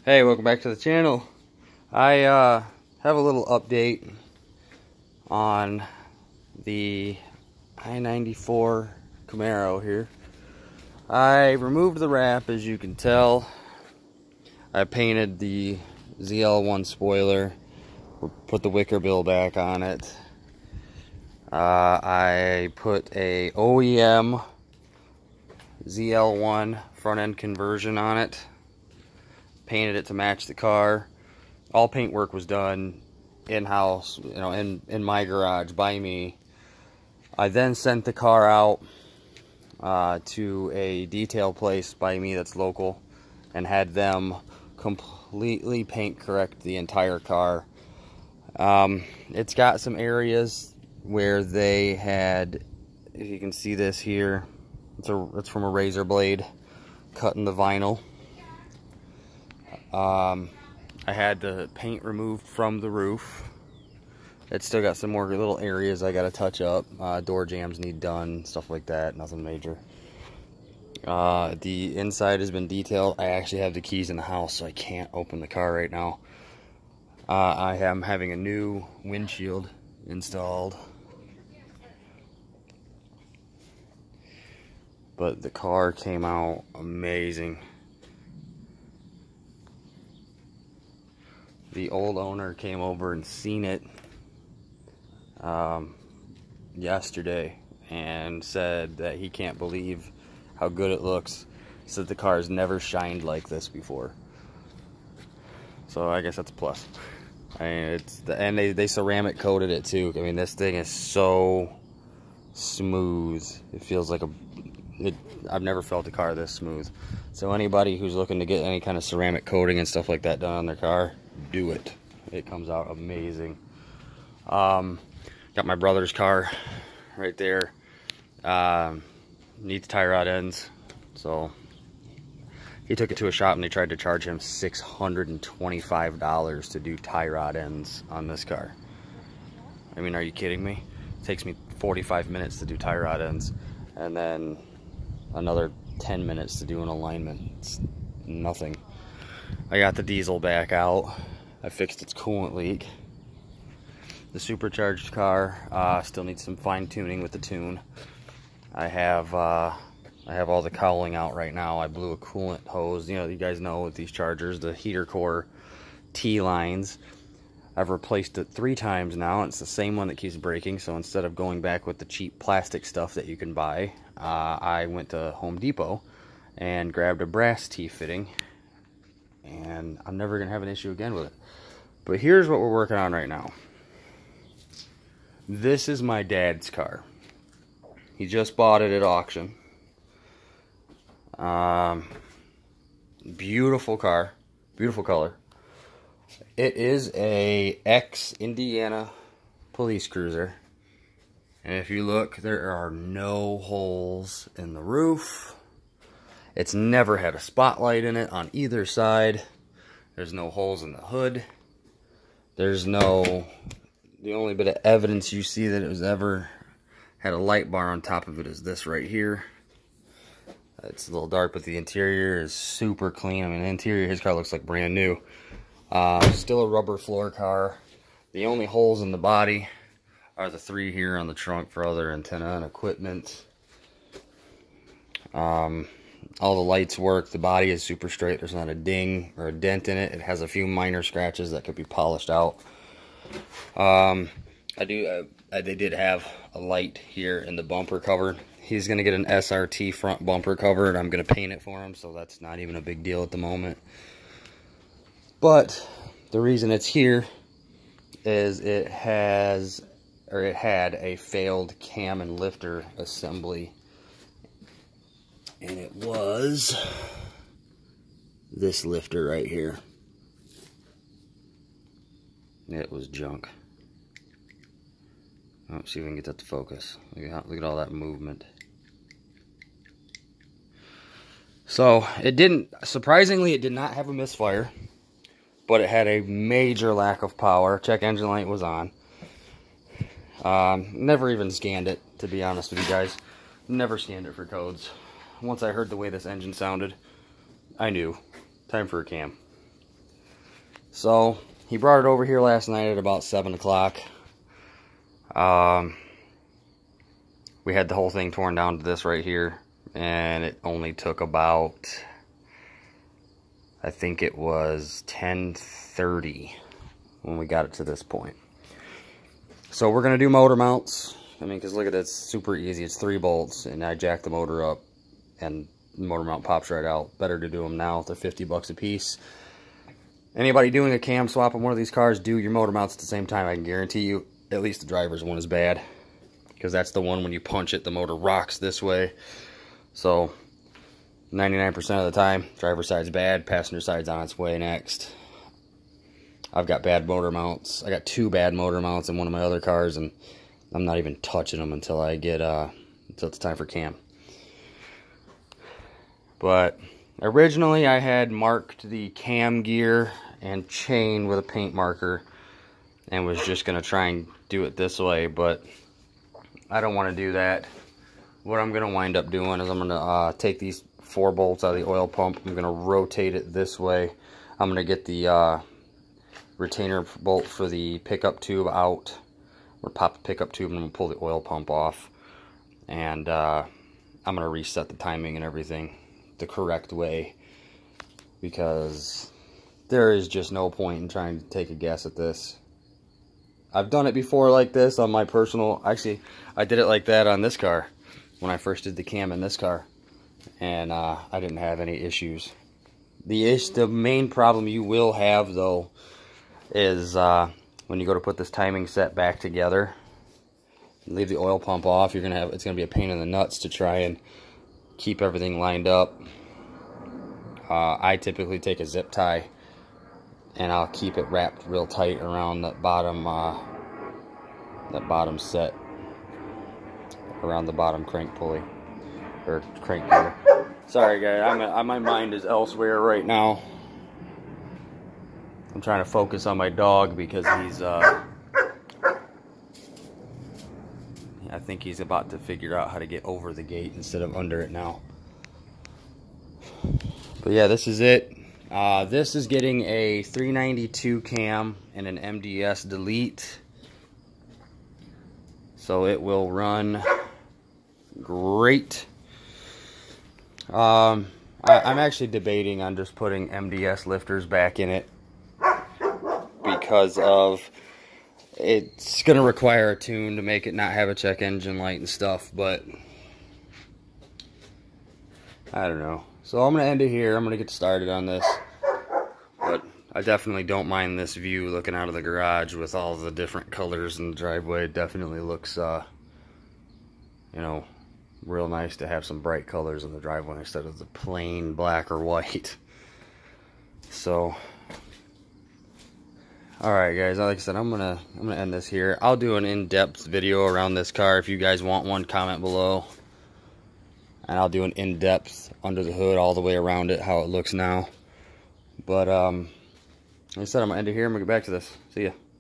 Hey, welcome back to the channel. I have a little update on the I-94 Camaro here. I removed the wrap, as you can tell. I painted the ZL1 spoiler, put the wicker bill back on it. I put a OEM ZL1 front end conversion on it. Painted it to match the car. All paint work was done in-house, in my garage by me. I then sent the car out to a detail place by me that's local and had them completely paint correct the entire car. It's got some areas where they had, if you can see this here, it's from a razor blade cutting the vinyl. I had the paint removed from the roof. It's still got some more little areas I gotta touch up. Door jambs need done, stuff like that, nothing major. The inside has been detailed. I actually have the keys in the house, so I can't open the car right now. I am having a new windshield installed. But the car came out amazing. The old owner came over and seen it yesterday and said that he can't believe how good it looks. He said the car has never shined like this before. So I guess that's a plus. I mean, and they ceramic coated it too. I mean, this thing is so smooth. It feels like I've never felt a car this smooth. So anybody who's looking to get any kind of ceramic coating and stuff like that done on their car, do it. It comes out amazing. Got my brother's car right there. Needs tie rod ends. So he took it to a shop and they tried to charge him $625 to do tie rod ends on this car. I mean, are you kidding me? It takes me 45 minutes to do tie rod ends and then another 10 minutes to do an alignment. It's nothing. I got the diesel back out. I fixed its coolant leak. The supercharged car still needs some fine tuning with the tune. I have all the cowling out right now. I blew a coolant hose. You guys know with these chargers, the heater core T-lines. I've replaced it 3 times now. It's the same one that keeps breaking. So instead of going back with the cheap plastic stuff that you can buy, I went to Home Depot and grabbed a brass T-fitting. And I'm never going to have an issue again with it. But here's what we're working on right now. This is my dad's car. He just bought it at auction. Beautiful car. Beautiful color. It is a ex-Indiana police cruiser. And if you look, there are no holes in the roof. It's never had a spotlight in it on either side. There's no holes in the hood. The only bit of evidence you see that it was ever had a light bar on top of it is this right here. It's a little dark, but the interior is super clean. I mean, the interior, his car looks like brand new. Still a rubber floor car. The only holes in the body are the 3 here on the trunk for other antenna and equipment. All the lights work. The body is super straight. There's not a ding or a dent in it. It has a few minor scratches that could be polished out. They did have a light here in the bumper cover. He's going to get an SRT front bumper cover, and I'm going to paint it for him, so that's not even a big deal at the moment. But the reason it's here is it had a failed cam and lifter assembly. And it was this lifter right here. It was junk. Let's see if we can get that to focus. Look at all that movement. So, surprisingly, it did not have a misfire. But it had a major lack of power. Check engine light was on. Never even scanned it, to be honest with you guys. Never scanned it for codes. Once I heard the way this engine sounded, I knew. Time for a cam. So he brought it over here last night at about 7 o'clock. We had the whole thing torn down to this right here, and it only took about, I think it was 10:30 when we got it to this point. So we're gonna do motor mounts. I mean, because look at it, it's super easy. It's 3 bolts, and I jack the motor up, and the motor mount pops right out. Better to do them now. They're 50 bucks a piece. Anybody doing a cam swap on one of these cars, do your motor mounts at the same time. I can guarantee you, at least the driver's one is bad, because that's the one when you punch it, the motor rocks this way. So 99% of the time, driver's side's bad, passenger side's on its way next. I've got bad motor mounts. I got 2 bad motor mounts in one of my other cars, and I'm not even touching them until I get until it's time for cam. But originally I had marked the cam gear and chain with a paint marker and was just gonna try and do it this way, but I don't want to do that. What I'm gonna wind up doing is I'm gonna take these 4 bolts out of the oil pump. I'm gonna rotate it this way. I'm gonna get the retainer bolt for the pickup tube out. We'll pop the pickup tube and I'm gonna pull the oil pump off, and I'm gonna reset the timing and everything the correct way, because there is just no point in trying to take a guess at this. I've done it before like this on my personal, actually I did it like that on this car when I first did the cam in this car, and I didn't have any issues. The main problem you will have though is when you go to put this timing set back together, leave the oil pump off, it's gonna be a pain in the nuts to try and keep everything lined up. I typically take a zip tie and I'll keep it wrapped real tight around that bottom set, around the bottom crank pulley or crank gear. Sorry guys, my mind is elsewhere right now. I'm trying to focus on my dog because he's I think he's about to figure out how to get over the gate instead of under it now. But yeah, this is it. This is getting a 392 cam and an MDS delete, so it will run great. I'm actually debating on just putting MDS lifters back in it, because of it's gonna require a tune to make it not have a check engine light and stuff, but I don't know. So I'm gonna end it here. I'm gonna get started on this, but I definitely don't mind this view looking out of the garage with all the different colors in the driveway. It definitely looks you know, real nice to have some bright colors in the driveway instead of the plain black or white. So alright guys, like I said, I'm gonna end this here. I'll do an in-depth video around this car. If you guys want one, comment below, and I'll do an in-depth under the hood all the way around it, how it looks now. But like I said, I'm gonna end it here. I'm gonna get back to this. See ya.